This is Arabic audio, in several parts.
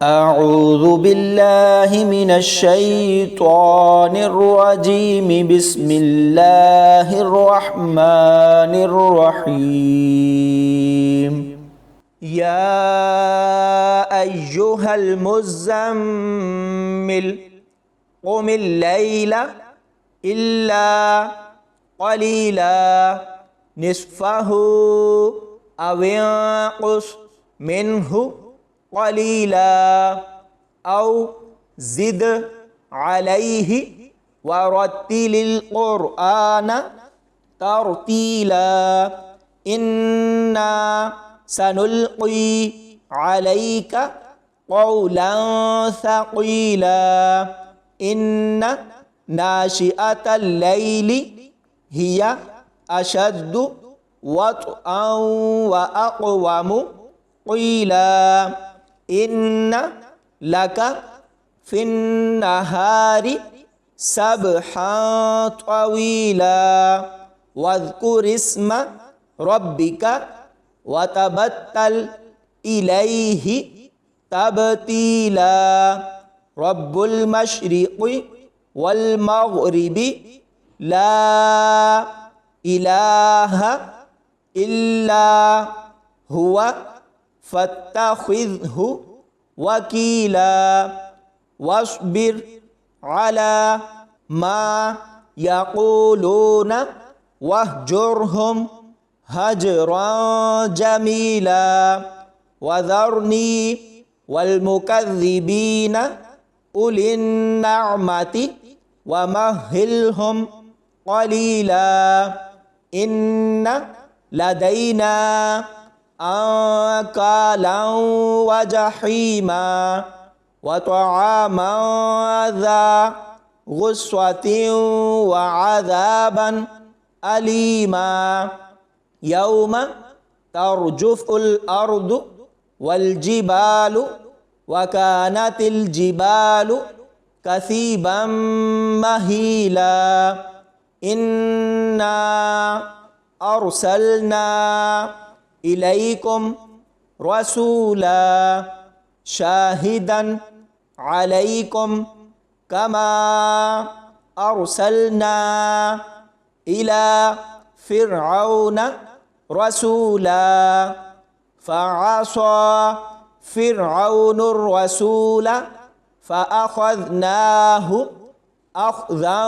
أعوذ بالله من الشيطان الرجيم بسم الله الرحمن الرحيم يا أيها المزمل قم الليل إلا قليلا نصفه أو انقص منه قليلا أو زد عليه ورتل القرآن ترتيلا إنا سنلقي عليك قولا ثقيلا إن ناشئة الليل هي أشد وطئا وأقوم قيلا إن لك في النهار سبحا طويلا واذكر اسم ربك وتبتل إليه تبتيلا رب المشرق والمغرب لا إله إلا هو فاتخذه وكيلا واصبر على ما يقولون واهجرهم هجرا جميلا وذرني والمكذبين أولي النعمة ومهلهم قليلا إن لدينا أنكالا وجحيما وطعاما ذا غصة وعذابا أليما يوم ترجف الأرض والجبال وكانت الجبال كثيبا مهيلا إنا أرسلنا إليكم رسولا شاهدا عليكم كما أرسلنا إلى فرعون رسولا فعصى فرعون الرسول فأخذناه أخذا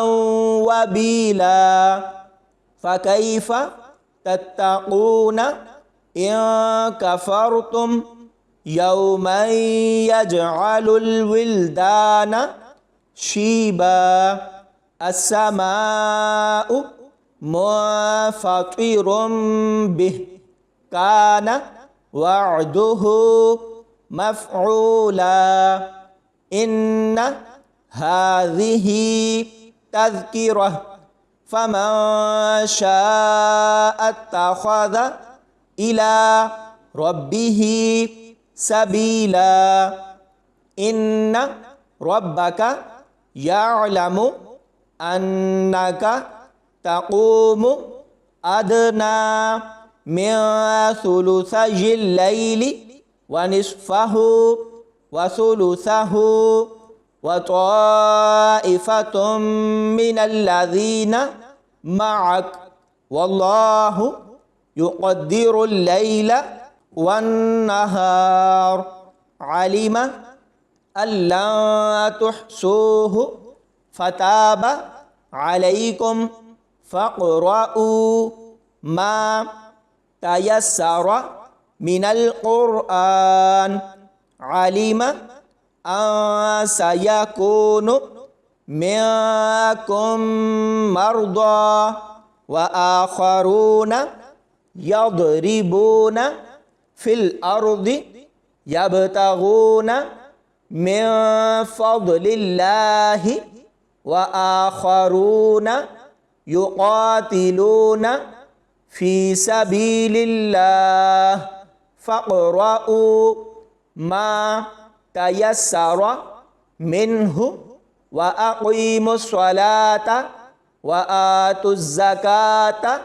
وبيلا فكيف تتقون إن كفرتم يوما يجعل الولدان شيبا السماء منفطر به كان وعده مفعولا إن هذه تذكرة فمن شاء اتخذ إلى ربه سبيلا إن ربك يعلم أنك تقوم أدنى من ثلثي الليل ونصفه وثلثه وطائفة من الذين معك والله يقدر الليل والنهار علم أن لا تحصوه فتاب عليكم فاقرؤوا ما تيسر من القرآن علم أن سيكون منكم مرضى وآخرون يضربون في الأرض يبتغون من فضل الله وآخرون يقاتلون في سبيل الله فاقرؤوا ما تيسر منه وأقيموا الصلاة وآتوا الزكاة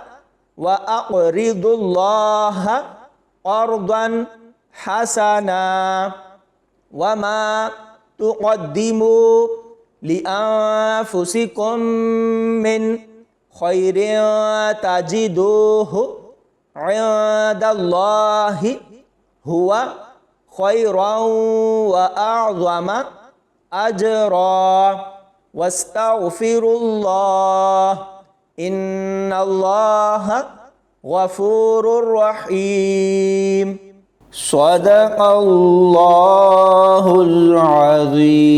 وأقرضوا الله قرضا حسنا وما تقدموا لأنفسكم من خير تجدوه عند الله هو خيرا وأعظم أجرا واستغفروا الله إن الله غفور رحيم صدق الله العظيم.